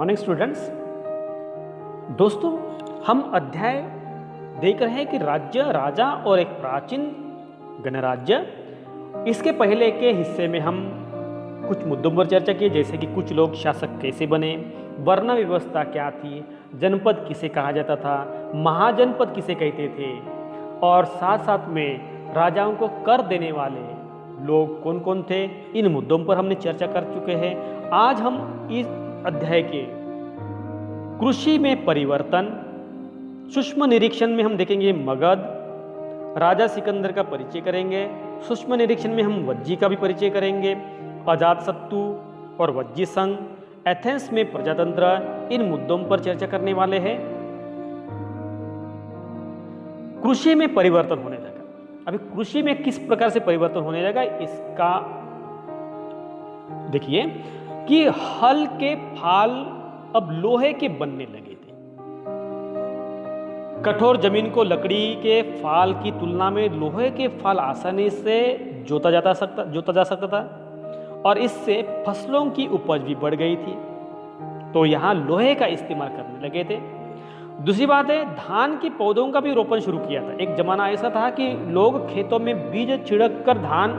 Morning students. दोस्तों, हम अध्याय देख रहे हैं कि राज्य, राजा और एक प्राचीन गणराज्य। इसके पहले के हिस्से में हम कुछ मुद्दों पर चर्चा की, जैसे कि कुछ लोग शासक कैसे बने, वर्ण व्यवस्था क्या थी, जनपद किसे कहा जाता था, महाजनपद किसे कहते थे, और साथ साथ में राजाओं को कर देने वाले लोग कौन कौन थे। इन मुद्दों पर हमने चर्चा कर चुके हैं। आज हम इस अध्याय के कृषि में परिवर्तन, सूक्ष्म निरीक्षण में हम देखेंगे मगध, राजा सिकंदर का परिचय करेंगे। सूक्ष्म निरीक्षण में हम वज्जी का भी परिचय करेंगे, अजातशत्रु और वज्जी संघ, एथेंस में प्रजातंत्र। इन मुद्दों पर चर्चा करने वाले हैं। कृषि में परिवर्तन होने लगा। अभी कृषि में किस प्रकार से परिवर्तन होने लगा, इसका देखिए कि हल के फाल अब लोहे के बनने लगे थे। कठोर जमीन को लकड़ी के फाल की तुलना में लोहे के फाल आसानी से जोता जा सकता था और इससे फसलों की उपज भी बढ़ गई थी। तो यहां लोहे का इस्तेमाल करने लगे थे। दूसरी बात है, धान के पौधों का भी रोपण शुरू किया था। एक जमाना ऐसा था कि लोग खेतों में बीज छिड़क कर धान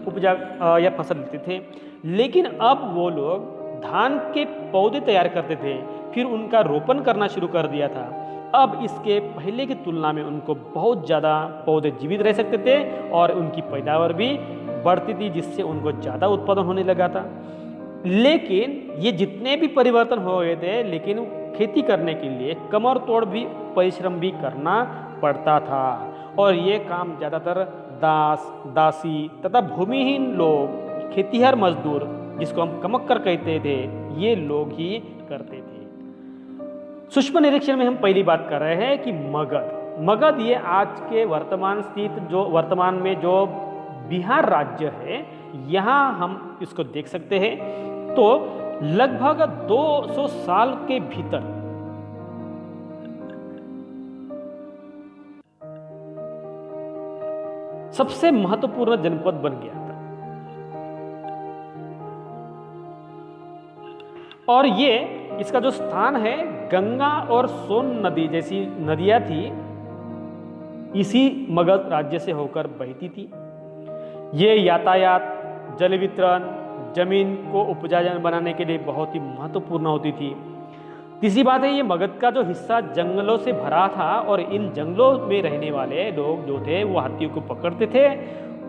उपजा या फसल लेते थे, लेकिन अब वो लोग धान के पौधे तैयार करते थे, फिर उनका रोपण करना शुरू कर दिया था। अब इसके पहले की तुलना में उनको बहुत ज़्यादा पौधे जीवित रह सकते थे और उनकी पैदावार भी बढ़ती थी, जिससे उनको ज़्यादा उत्पादन होने लगा था। लेकिन ये जितने भी परिवर्तन हो गए थे, लेकिन खेती करने के लिए कमर तोड़ भी परिश्रम भी करना पड़ता था और ये काम ज़्यादातर दास, दासी तथा भूमिहीन लोग, खेतीहर मजदूर जिसको हम कमक्कर कहते थे, ये लोग ही करते थे। सूक्ष्म निरीक्षण में हम पहली बात कर रहे हैं कि मगध ये आज के वर्तमान में जो बिहार राज्य है, यहाँ हम इसको देख सकते हैं। तो लगभग 200 साल के भीतर सबसे महत्वपूर्ण जनपद बन गया था और ये इसका जो स्थान है, गंगा और सोन नदी जैसी नदियां थी, इसी मगध राज्य से होकर बहती थी। ये यातायात, जल वितरण, जमीन को उपजाऊ बनाने के लिए बहुत ही महत्वपूर्ण होती थी। तीसरी बात है, ये मगध का जो हिस्सा जंगलों से भरा था और इन जंगलों में रहने वाले लोग जो थे वो हाथियों को पकड़ते थे,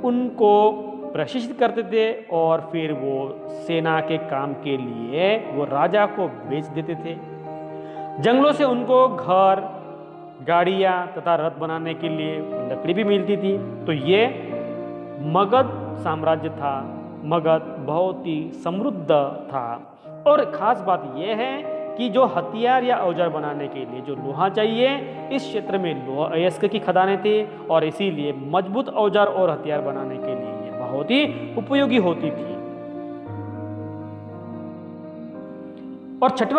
उनको प्रशिक्षित करते थे और फिर वो सेना के काम के लिए वो राजा को बेच देते थे। जंगलों से उनको घर, गाड़ियाँ तथा रथ बनाने के लिए लकड़ी भी मिलती थी। तो ये मगध साम्राज्य था। मगध बहुत ही समृद्ध था और खास बात यह है कि जो हथियार या औजार बनाने के लिए जो लोहा चाहिए, इस क्षेत्र में लोहा अयस्क की खदानें थी और इसीलिए मजबूत औजार और हथियार बनाने के लिए ये बहुत ही उपयोगी होती थी। और छठी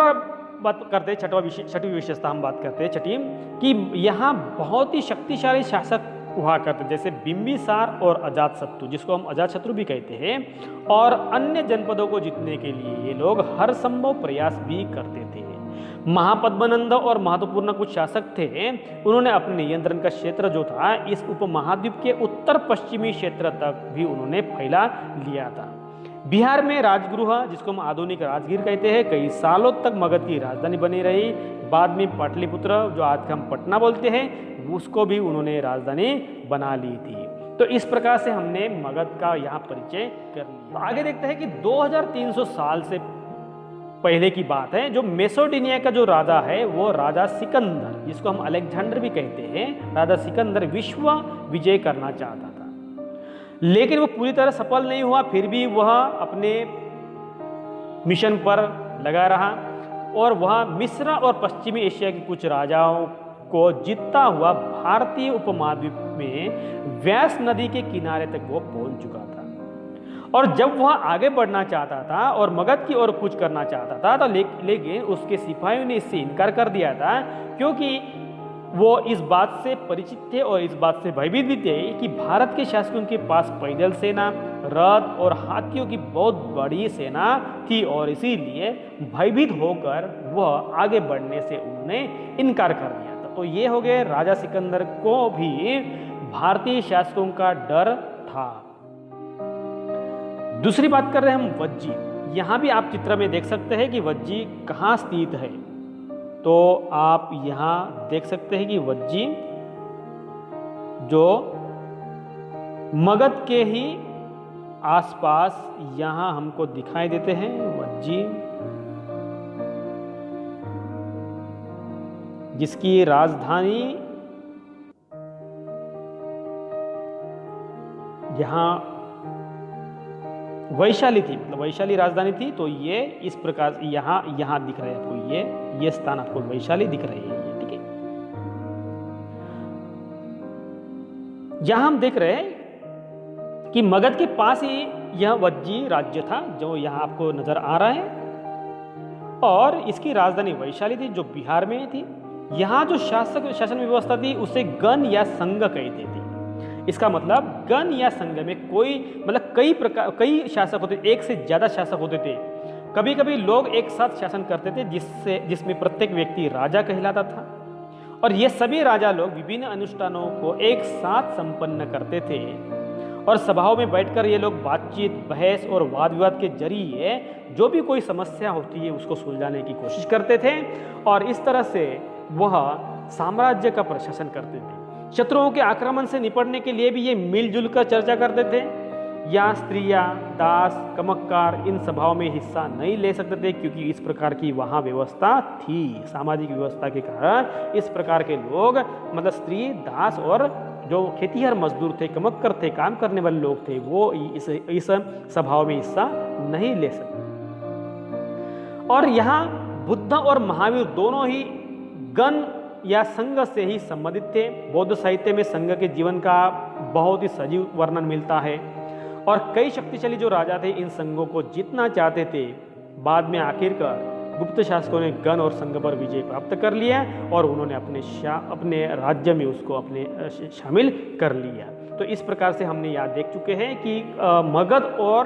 विशेषता हम बात करते हैं, छठी कि यहाँ बहुत ही शक्तिशाली शासक हुआ करते, जैसे बिंबिसार और अजातशत्रु, जिसको हम अजातशत्रु भी कहते हैं, और अन्य जनपदों को जीतने के लिए ये लोग हर संभव प्रयास भी करते थे। महापद्मनंद और महत्वपूर्ण कुछ शासक थे, उन्होंने अपने नियंत्रण का क्षेत्र जो था इस उपमहाद्वीप के उत्तर पश्चिमी क्षेत्र तक भी उन्होंने फैला लिया था। बिहार में राजगृह, जिसको हम आधुनिक राजगीर कहते हैं, कई सालों तक मगध की राजधानी बनी रही। बाद में पाटलिपुत्र, जो आज हम पटना बोलते हैं, उसको भी उन्होंने राजधानी बना ली थी। तो इस प्रकार से हमने मगध का यहाँ परिचय कर लिया। तो आगे देखते हैं कि 2300 साल से पहले की बात है। जो मेसोपोटामिया का जो राजा है वो राजा सिकंदर, जिसको हम अलेक्जेंडर भी कहते हैं, राजा सिकंदर विश्व विजय करना चाहता था, लेकिन वो पूरी तरह सफल नहीं हुआ। फिर भी वह अपने मिशन पर लगा रहा और वह मिस्र और पश्चिमी एशिया के कुछ राजाओं को जीतता हुआ भारतीय उपमहाद्वीप में व्यास नदी के किनारे तक वो पहुंच चुका था। और जब वह आगे बढ़ना चाहता था और मगध की ओर कूच करना चाहता था, तो लेकिन उसके सिपाहियों ने इससे इनकार कर दिया था, क्योंकि वो इस बात से परिचित थे और इस बात से भयभीत भी थे कि भारत के शासकों के पास पैदल सेना, रथ और हाथियों की बहुत बड़ी सेना थी और इसीलिए भयभीत होकर वह आगे बढ़ने से उन्होंने इनकार कर दिया था। तो ये हो गए, राजा सिकंदर को भी भारतीय शासकों का डर था। दूसरी बात कर रहे हैं हम वज्जी। यहां भी आप चित्र में देख सकते हैं कि वज्जी कहां स्थित है। तो आप यहां देख सकते हैं कि वज्जी जो मगध के ही आसपास यहां हमको दिखाई देते हैं। वज्जी जिसकी राजधानी यहां वैशाली थी, मतलब वैशाली राजधानी थी। तो ये इस प्रकार यहां दिख रहा है आपको, ये स्थान आपको वैशाली दिख रही है, ये ठीक है। यहां हम देख रहे हैं कि मगध के पास ही यह वज्जी राज्य था जो यहां आपको नजर आ रहा है और इसकी राजधानी वैशाली थी जो बिहार में थी। यहां जो शासन व्यवस्था थी उसे गण या संघ कहते थे। इसका मतलब गण या संघ में कोई मतलब कई शासक होते, एक से ज्यादा शासक होते थे। कभी कभी लोग एक साथ शासन करते थे जिसमें प्रत्येक व्यक्ति राजा कहलाता था और ये सभी राजा लोग विभिन्न अनुष्ठानों को एक साथ संपन्न करते थे और सभाओं में बैठकर ये लोग बातचीत, बहस और वाद विवाद के जरिए जो भी कोई समस्या होती है उसको सुलझाने की कोशिश करते थे और इस तरह से वह साम्राज्य का प्रशासन करते थे। शत्रुओं के आक्रमण से निपटने के लिए भी ये मिलजुल कर चर्चा करते थे। या स्त्रियां, दास, कमक्कार इन सभाओं में हिस्सा नहीं ले सकते थे क्योंकि इस प्रकार की वहां व्यवस्था थी। सामाजिक व्यवस्था के कारण इस प्रकार के लोग मतलब स्त्री, दास और जो खेतीहर मजदूर थे, कमक्कर थे, काम करने वाले लोग थे, वो इस सभाओं में हिस्सा नहीं ले सकते। और यहाँ बुद्ध और महावीर दोनों ही गण या संघ से ही संबंधित थे। बौद्ध साहित्य में संघ के जीवन का बहुत ही सजीव वर्णन मिलता है और कई शक्तिशाली जो राजा थे इन संघों को जीतना चाहते थे। बाद में आखिरकार गुप्त शासकों ने गण और संघ पर विजय प्राप्त कर लिया और उन्होंने अपने राज्य में उसको अपने शामिल कर लिया। तो इस प्रकार से हमने यहाँ देख चुके हैं कि मगध और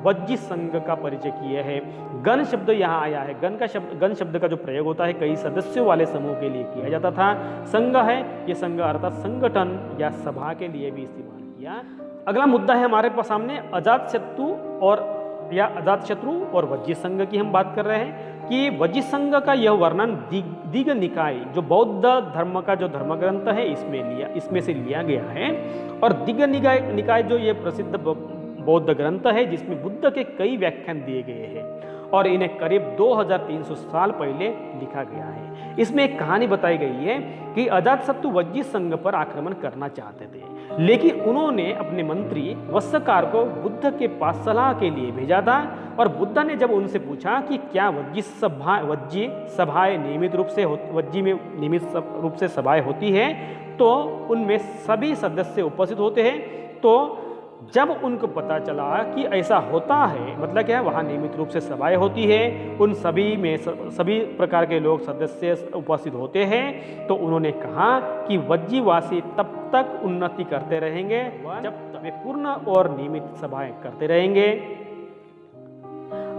वज्जी संघ का परिचय किए हैं। गण शब्द यहाँ आया है। गण शब्द का जो प्रयोग होता है कई सदस्यों वाले समूह के लिए किया जाता था। संघ है, ये संघ अर्थात संगठन या सभा के लिए भी इस्तेमाल किया। अगला मुद्दा है हमारे पास सामने अजातशत्रु और वज्जी संघ की हम बात कर रहे हैं कि वज्जी संघ का यह वर्णन दिग निकाय जो बौद्ध धर्म का जो धर्म ग्रंथ है इसमें से लिया गया है। और दिग निकाय जो ये प्रसिद्ध बौद्ध ग्रंथ है जिसमें बुद्ध के कई व्याख्यान दिए गए हैं और इन्हें करीब 2300 साल पहले लिखा गया है। इसमें एक कहानी बताई गई है कि अजातशत्रु वज्जी संघ पर आक्रमण करना चाहते थे, लेकिन उन्होंने अपने मंत्री वत्सकार को बुद्ध के पास सलाह के लिए भेजा था और बुद्ध ने जब उनसे पूछा कि क्या वज्जी सभाएं नियमित रूप से सभाएं होती है तो उनमें सभी सदस्य उपस्थित होते हैं। तो जब उनको पता चला कि ऐसा होता है, मतलब क्या है, वहाँ नियमित रूप से सभाएं होती है, उन सभी में सभी प्रकार के लोग सदस्य उपस्थित होते हैं, तो उन्होंने कहा कि वज्जीवासी तब तक उन्नति करते रहेंगे जब तक वे पूर्ण और नियमित सभाएं करते रहेंगे,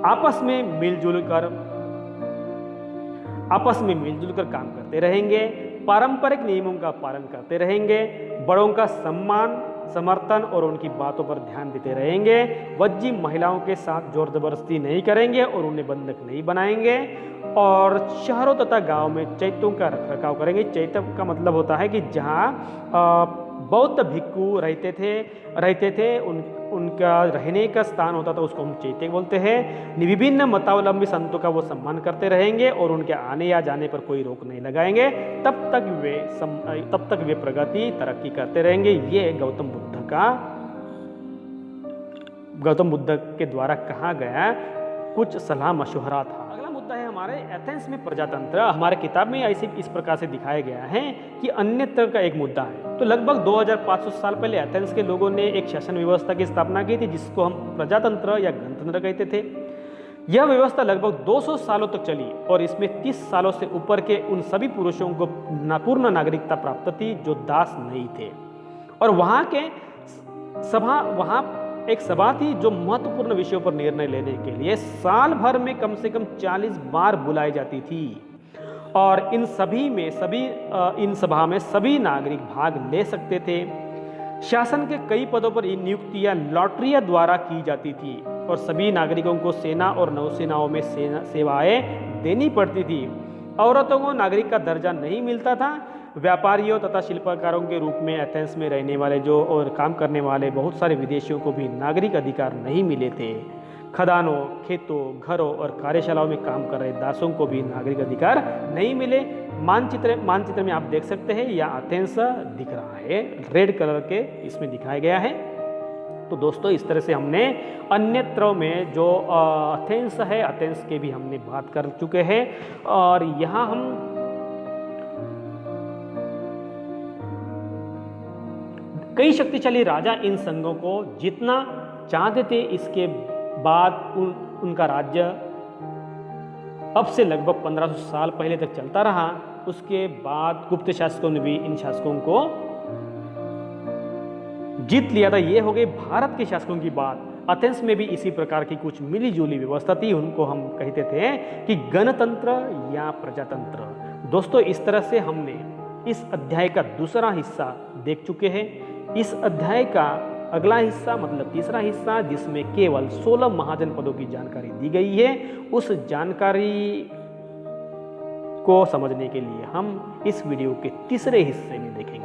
आपस में मिलजुल कर काम करते रहेंगे, पारंपरिक नियमों का पालन करते रहेंगे, बड़ों का सम्मान, समर्थन और उनकी बातों पर ध्यान देते रहेंगे। वज्जी महिलाओं के साथ जोर जबरदस्ती नहीं करेंगे और उन्हें बंधक नहीं बनाएंगे और शहरों तथा गांव में चैत्यों का रखरखाव करेंगे। चैत्य का मतलब होता है कि जहां बौद्ध भिक्षु रहते थे उनका रहने का स्थान होता था, उसको हम चैत्य बोलते हैं। विभिन्न मतावलंबी संतों का वो सम्मान करते रहेंगे और उनके आने या जाने पर कोई रोक नहीं लगाएंगे, तब तक वे प्रगति तरक्की करते रहेंगे। ये गौतम बुद्ध के द्वारा कहा गया कुछ सलाह मशवरा था। अगला मुद्दा है हमारे एथेंस में प्रजातंत्र। हमारे किताब में ऐसे इस प्रकार से दिखाया गया है कि अन्यत्र का एक मुद्दा है। तो लगभग 2500 साल पहले एथेंस के लोगों ने एक शासन व्यवस्था की स्थापना की थी जिसको हम प्रजातंत्र या गणतंत्र कहते थे। यह व्यवस्था लगभग 200 सालों तक चली और इसमें 30 सालों से ऊपर के उन सभी पुरुषों को पूर्ण नागरिकता प्राप्त थी जो दास नहीं थे। और वहां एक सभा थी जो महत्वपूर्ण विषयों पर निर्णय लेने के लिए साल भर में कम से कम 40 बार बुलाई जाती थी। और इन सभा में सभी नागरिक भाग ले सकते थे। शासन के कई पदों पर नियुक्तियां लॉटरियां द्वारा की जाती थी और सभी नागरिकों को सेना और नौसेनाओं में सेवाएं देनी पड़ती थी। औरतों को नागरिक का दर्जा नहीं मिलता था। व्यापारियों तथा शिल्पकारों के रूप में एथेंस में रहने वाले और काम करने वाले बहुत सारे विदेशियों को भी नागरिक अधिकार नहीं मिले थे। खदानों, खेतों, घरों और कार्यशालाओं में काम कर रहे दासों को भी नागरिक अधिकार नहीं मिले। मानचित्र में आप देख सकते हैं, यह एथेंस दिख रहा है, रेड कलर के इसमें दिखाया गया है। तो दोस्तों, इस तरह से हमने अन्यत्र में जो एथेंस है, एथेंस के भी हमने बात कर चुके हैं। और यहाँ हम कई शक्तिशाली राजा इन संघों को जितना चाहते थे। इसके बाद उनका राज्य अब से लगभग 1500 साल पहले तक चलता रहा। उसके बाद गुप्त शासकों ने भी इन शासकों को जीत लिया था। ये हो गई भारत के शासकों की बात। एथेंस में भी इसी प्रकार की कुछ मिली जुली व्यवस्था थी। उनको हम कहते थे कि गणतंत्र या प्रजातंत्र। दोस्तों, इस तरह से हमने इस अध्याय का दूसरा हिस्सा देख चुके हैं। इस अध्याय का अगला हिस्सा मतलब तीसरा हिस्सा, जिसमें केवल 16 महाजनपदों की जानकारी दी गई है, उस जानकारी को समझने के लिए हम इस वीडियो के तीसरे हिस्से में देखेंगे।